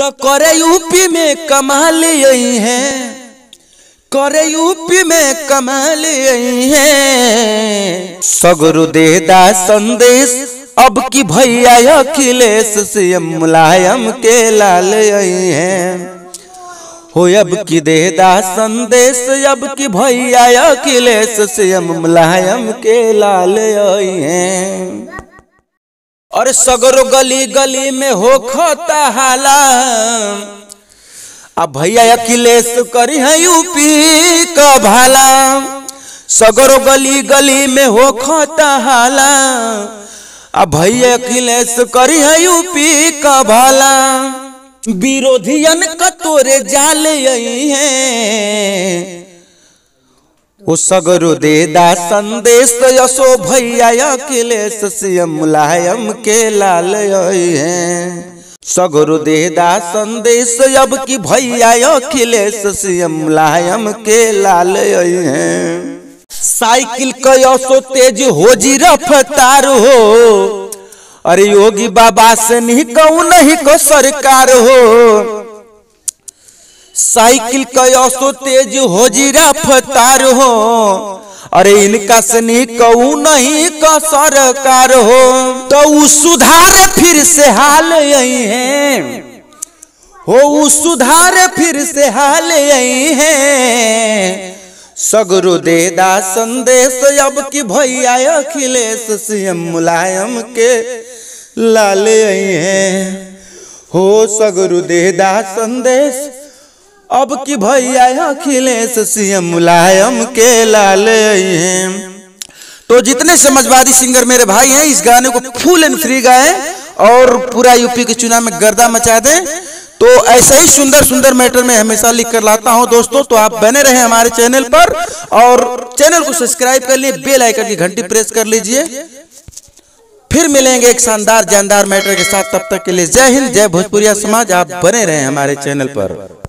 तो करे यूपी में कमाल यही है, करे यूपी में कमाल यही है। सगरु देदा संदेश अब की भैया अखिलेश सीएम मुलायम के लाल यही है। हो अब की देदा संदेश अब की भैया अखिलेश सीएम मुलायम के लाल यही है। और सगरो गली गली में हो खोता हाला, अब भैया अखिलेश करी है यूपी का भाला। सगरो गली गली में हो खोता हाला, अब भैया अखिलेश करी है यूपी का भाला। विरोधियन का तोरे जाल यही है। वो सगरो देदा संदेश यशो भैया अखिलेश सीएम मुलायम के लाल यही है। सगरो देदा संदेश अब की भैया अखिलेश सीएम मुलायम के लाल यही है। साइकिल का यशो तेज हो जी रफ्तार हो, अरे योगी बाबा से नहीं कहूँ नहीं को सरकार हो। साइकिल का यशो तेज हो जी रफ्तार हो, अरे इनका से नहीं कहूँ नहीं का सरकार हो। तो सुधार फिर से हाल यही है, हो सुधार फिर से हाल यही है। सगरो देदा संदेश अब की भैया अखिलेश सीएम मुलायम के लाल यही है। हो सगरो देदा संदेश अब की भैया अखिलेश सीएम मुलायम के लाल यही हैं। तो जितने समाजवादी सिंगर मेरे भाई हैं इस गाने को फुल एंड फ्री गाएं और पूरा यूपी के चुनाव में गर्दा मचा दें। तो ऐसे ही सुंदर सुंदर मैटर में हमेशा लिख कर लाता हूं दोस्तों। तो आप बने रहे हमारे चैनल पर और चैनल को सब्सक्राइब कर लिए, बेल आइकन की घंटी प्रेस कर लीजिए। फिर मिलेंगे एक शानदार जानदार मैटर के साथ, तब तक के लिए जय हिंद, जय भोजपुरिया समाज। आप बने रहे हमारे चैनल पर।